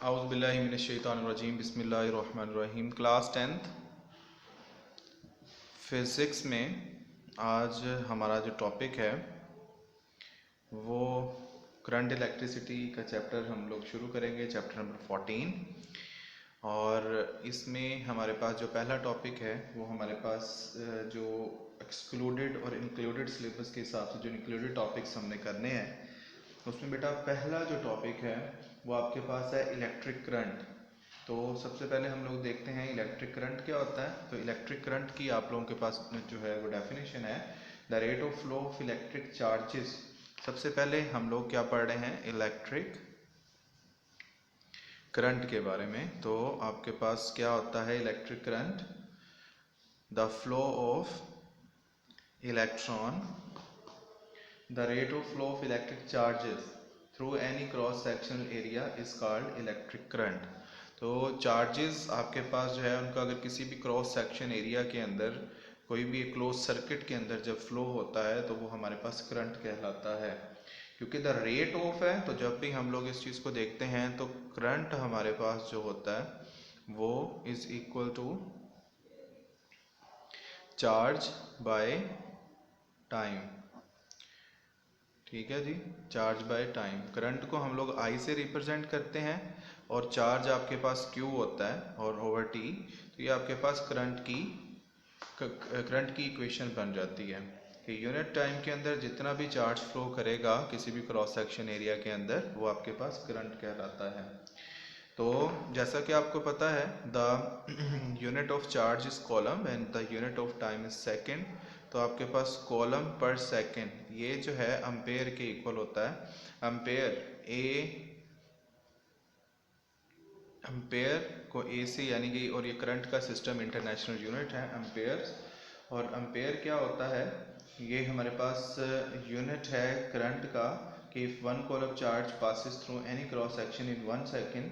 औज़ुबिल्लाहिमिनश्शैतानिर्रजीम बिस्मिल्लाहिर्रहमानिर्रहीम। Class 10th physics में आज हमारा जो टॉपिक है वो करंट इलेक्ट्रिसिटी का चैप्टर हम लोग शुरू करेंगे, चैप्टर नंबर 14। और इसमें हमारे पास जो पहला टॉपिक है वो हमारे पास जो एक्सक्लूडेड और इंक्लूडेड सिलेबस के हिसाब से जो इंक्लूडेड टॉपिक्स हमने करने हैं उसमें बेटा पहला जो टॉपिक है वो आपके पास है इलेक्ट्रिक करंट। तो सबसे पहले हम लोग देखते हैं इलेक्ट्रिक करंट क्या होता है। तो इलेक्ट्रिक करंट की आप लोगों के पास जो है वो डेफिनेशन है, the rate of flow of electric charges. सबसे पहले हम लोग क्या पढ़ रहे हैं, इलेक्ट्रिक करंट के बारे में। तो आपके पास क्या होता है electric current, the flow of electron, the rate of flow of electric charges through any cross sectional area is called electric current। तो चार्जेस आपके पास जो है उनका अगर किसी भी क्रॉस सेक्शन एरिया के अंदर कोई भी क्लोज सर्किट के अंदर जब फ्लो होता है तो वो हमारे पास करंट कहलाता है। क्योंकि द रेट ऑफ है तो जब भी हम लोग इस चीज़ को देखते हैं तो करंट हमारे पास जो होता है वो is equal to charge by time. ठीक है जी, चार्ज बाय टाइम। करंट को हम लोग आई से रिप्रेजेंट करते हैं और चार्ज आपके पास क्यू होता है और ओवर टी। तो ये आपके पास करंट की इक्वेशन बन जाती है कि यूनिट टाइम के अंदर जितना भी चार्ज फ्लो करेगा किसी भी क्रॉस सेक्शन एरिया के अंदर वो आपके पास करंट कहलाता है। तो जैसा कि आपको पता है the unit of charge is column and the unit of time is second. तो आपके पास कॉलम पर सेकेंड ये जो है एम्पेयर के इक्वल होता है। एम्पेयर को ए से यानी कि, और ये करंट का सिस्टम इंटरनेशनल यूनिट है एम्पेयर। और एम्पेयर क्या होता है, ये हमारे पास यूनिट है करंट का कि if one coulomb charge passes through any cross section in 1 second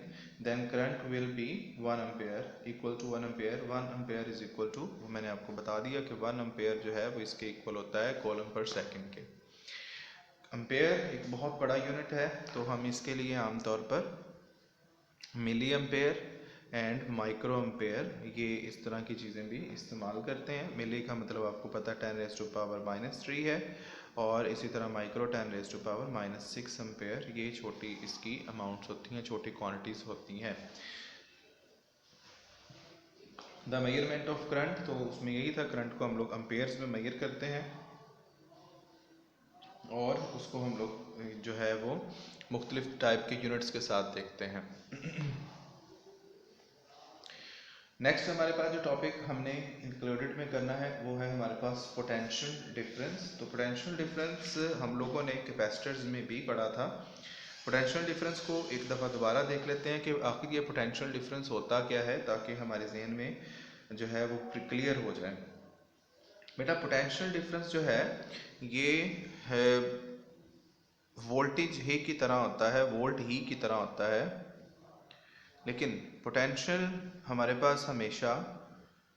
then current will be 1 ampere equal to 1 ampere। 1 ampere is equal to, मैंने आपको बता दिया कि 1 ampere जो है वो इसके इक्वल होता है कॉलम पर सेकंड के। एम्पेयर एक बहुत बड़ा यूनिट है तो हम इसके लिए आमतौर पर milli ampere and micro ampere ये इस तरह की चीज़ें भी इस्तेमाल करते हैं। मिली का मतलब आपको पता 10⁻³ है और इसी तरह माइक्रो 10⁻⁻6 एम्पेयर। ये छोटी इसकी अमाउंट्स होती हैं, छोटी क्वांटिटीज़ होती हैं। द मेजरमेंट ऑफ करंट, तो उसमें यही था, करंट को हम लोग एम्पेयर्स में मेजर करते हैं और उसको हम लोग जो है वो मुख्तलिफ टाइप के यूनिट्स के साथ देखते हैं। नेक्स्ट हमारे पास जो टॉपिक हमने इंक्लूडेड में करना है वो है हमारे पास पोटेंशियल डिफरेंस। तो पोटेंशियल डिफरेंस हम लोगों ने कैपेसिटर्स में भी पढ़ा था। पोटेंशियल डिफरेंस को एक दफ़ा दोबारा देख लेते हैं कि आखिर ये पोटेंशियल डिफरेंस होता क्या है, ताकि हमारे जहन में जो है वो क्लियर हो जाए। बेटा पोटेंशियल डिफरेंस जो है ये है वोल्टेज ही की तरह होता है, वोल्ट ही की तरह होता है, लेकिन पोटेंशियल हमारे पास हमेशा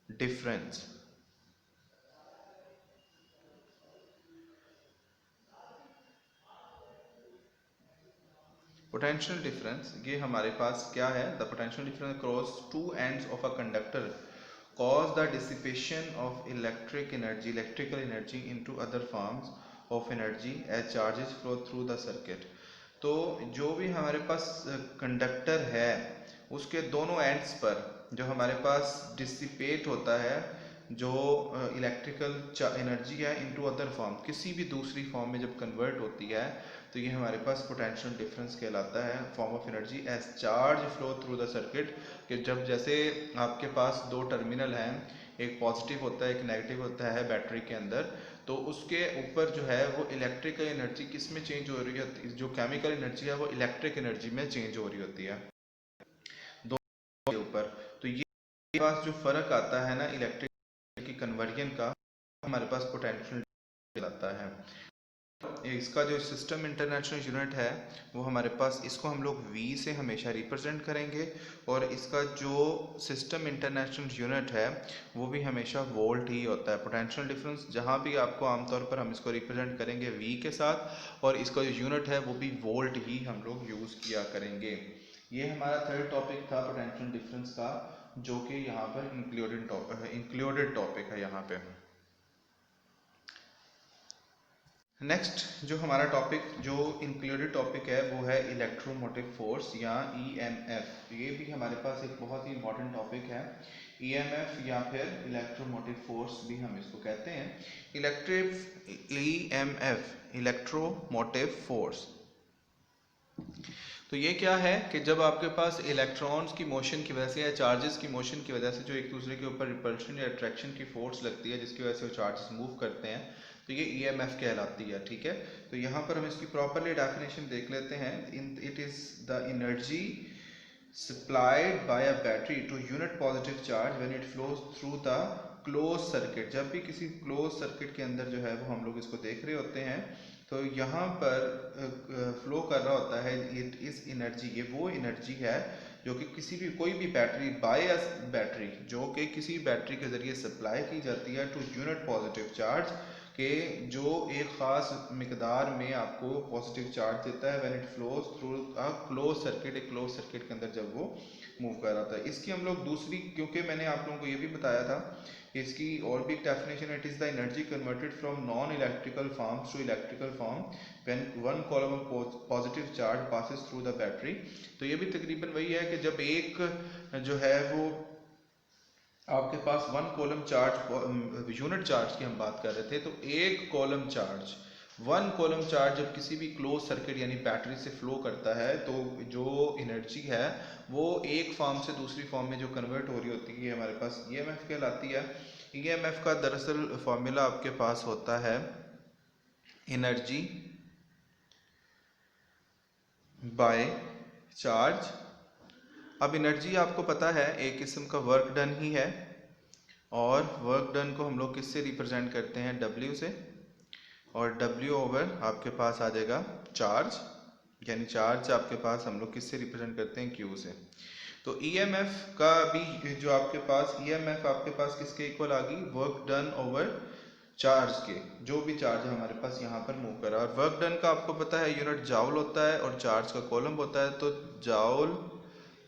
डिफरेंस पोटेंशियल डिफरेंस ये हमारे पास क्या है, the potential difference cross two ends of a conductor cause the dissipation of electrical energy into other forms of energy as charges flow through the circuit। तो जो भी हमारे पास कंडक्टर है उसके दोनों एंड्स पर जो हमारे पास डिसिपेट होता है जो इलेक्ट्रिकल एनर्जी है इनटू अदर फॉर्म, किसी भी दूसरी फॉर्म में जब कन्वर्ट होती है तो ये हमारे पास पोटेंशियल डिफरेंस कहलाता है, form of energy as charge flow through the circuit. कि जब जैसे आपके पास दो टर्मिनल हैं, एक पॉजिटिव होता है एक नेगेटिव होता है बैटरी के अंदर, तो उसके ऊपर जो है वो इलेक्ट्रिकल एनर्जी किस में चेंज हो रही है, जो केमिकल एनर्जी है वो इलेक्ट्रिक एनर्जी में चेंज हो रही होती है दोनों के ऊपर। तो ये पास जो फर्क आता है ना इलेक्ट्रिक की कन्वर्जन का, हमारे पास पोटेंशियल कहलाता है। इसका जो सिस्टम इंटरनेशनल यूनिट है वो हमारे पास, इसको हम लोग V से हमेशा रिप्रेजेंट करेंगे और इसका जो सिस्टम इंटरनेशनल यूनिट है वो भी हमेशा वोल्ट ही होता है। पोटेंशियल डिफरेंस जहाँ भी आपको आमतौर पर हम इसको रिप्रेजेंट करेंगे V के साथ और इसका जो यूनिट है वो भी वोल्ट ही हम लोग यूज़ किया करेंगे। ये हमारा थर्ड टॉपिक था पोटेंशियल डिफरेंस का, जो कि यहाँ पर इंक्लूडेड टॉपिक है यहाँ पे। नेक्स्ट जो हमारा टॉपिक जो इंक्लूडेड टॉपिक है वो है इलेक्ट्रोमोटिव फोर्स या ईएमएफ। ये भी हमारे पास एक बहुत ही इंपॉर्टेंट टॉपिक है। ईएमएफ या फिर इलेक्ट्रोमोटिव फोर्स भी हम इसको कहते हैं। EMF electromotive force. तो ये क्या है कि जब आपके पास इलेक्ट्रॉन्स की मोशन की वजह से या चार्जेस की मोशन की वजह से जो एक दूसरे के ऊपर रिपल्शन या अट्रैक्शन की फोर्स लगती है, जिसकी वजह से वो चार्जेस मूव करते हैं, तो ये ईएमएफ कहलाती है। ठीक है, तो यहाँ पर हम इसकी प्रॉपरली डेफिनेशन देख लेते हैं। It is the energy supplied by a battery to unit positive charge when it flows through the closed circuit। जब भी किसी क्लोज सर्किट के अंदर जो है वो हम लोग इसको देख रहे होते हैं, तो यहाँ पर फ्लो कर रहा होता है इट इस एनर्जी। ये वो एनर्जी है जो कि किसी भी कोई भी बैटरी बाय अ बैटरी, जो कि किसी बैटरी के ज़रिए सप्लाई की जाती है टू यूनिट पॉजिटिव चार्ज, के जो एक ख़ास मिकदार में आपको पॉजिटिव चार्ज देता है when it flows through a close circuit. एक क्लोज सर्किट के अंदर जब वो मूव कर रहा था। इसकी हम लोग दूसरी, क्योंकि मैंने आप लोगों को ये भी बताया था, इसकी और भी एक definition, it is the energy converted from non electrical forms to electrical form when one coulomb of positive charge passes through the battery. तो ये भी तकरीबन वही है कि जब एक जो है वो आपके पास one coulomb charge, unit charge की हम बात कर रहे थे, तो एक coulomb charge, one coulomb charge जब किसी भी क्लोज सर्किट यानी बैटरी से फ्लो करता है, तो जो एनर्जी है वो एक फॉर्म से दूसरी फॉर्म में जो कन्वर्ट हो रही होती है हमारे पास ईएमएफ कहलाती है। ईएमएफ का दरअसल फॉर्मूला आपके पास होता है एनर्जी बाय चार्ज। अब एनर्जी आपको पता है एक किस्म का वर्क डन ही है, और वर्क डन को हम लोग किससे रिप्रेजेंट करते हैं, W से, और W ओवर आपके पास आ जाएगा चार्ज, यानी चार्ज आपके पास हम लोग किससे रिप्रेजेंट करते हैं, Q से। तो EMF का भी जो आपके पास EMF आपके पास किसके इक्वल आ गई, वर्क डन ओवर चार्ज के, जो भी चार्ज है हमारे पास यहाँ पर मूव कर रहा है। और वर्क डन का आपको पता है यूनिट जाउल होता है और चार्ज का कॉलम होता है, तो जाउल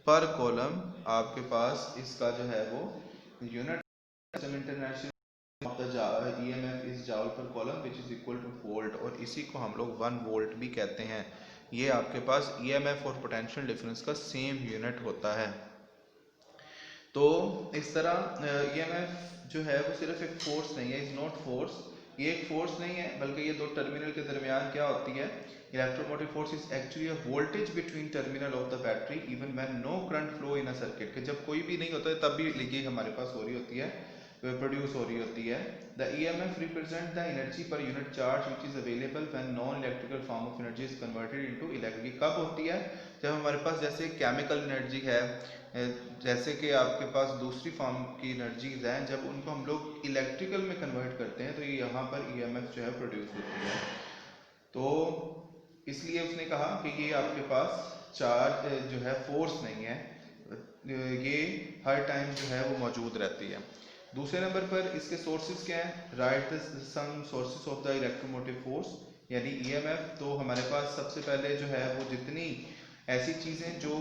पर कॉलम आपके पास इसका जो है वो unit international of the EMF is joule पर column which is equal two volt, और इसी को हम लोग 1 वोल्ट भी कहते हैं। ये आपके पास EMF और पोटेंशियल डिफरेंस का सेम यूनिट होता है। तो इस तरह EMF जो है वो सिर्फ एक फोर्स नहीं है, इज नॉट फोर्स, ये एक फोर्स नहीं है, बल्कि ये दो टर्मिनल के दरमियान क्या होती है, electromotive force is actually a voltage between terminal of the battery even when no current flow in a circuit. कि जब कोई भी नहीं होता है तब भी ये हमारे पास हो रही होती है, प्रोड्यूस हो रही होती है। The EMF represent the energy per unit charge which is available when non electrical form of energy is converted into electric. कब होती है, जब हमारे पास जैसे केमिकल एनर्जी है, जैसे कि आपके पास दूसरी फॉर्म की एनर्जीज हैं, जब उनको हम लोग इलेक्ट्रिकल में कन्वर्ट करते हैं तो ये यहाँ पर EMF जो है प्रोड्यूस होती है। तो इसलिए उसने कहा कि ये आपके पास चार्ज जो है फोर्स नहीं है, ये हर टाइम जो है वो मौजूद रहती है। दूसरे नंबर पर इसके सोर्सेज क्या हैं, right some sources of the electromotive force यानी EMF। तो हमारे पास सबसे पहले जो है वो जितनी ऐसी चीज़ें जो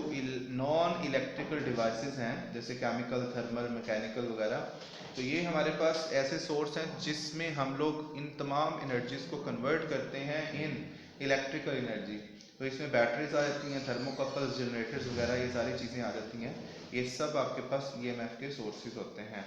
नॉन इलेक्ट्रिकल डिवाइसेस हैं, जैसे केमिकल, थर्मल, मैकेनिकल वगैरह, तो ये हमारे पास ऐसे सोर्स हैं जिसमें हम लोग इन तमाम एनर्जीज को कन्वर्ट करते हैं इन इलेक्ट्रिकल एनर्जी। तो इसमें बैटरीज आ जाती हैं, थर्मोकपल्स, जनरेटर्स वगैरह, ये सारी चीज़ें आ जाती हैं। ये सब आपके पास EMF के सोर्सेज होते हैं।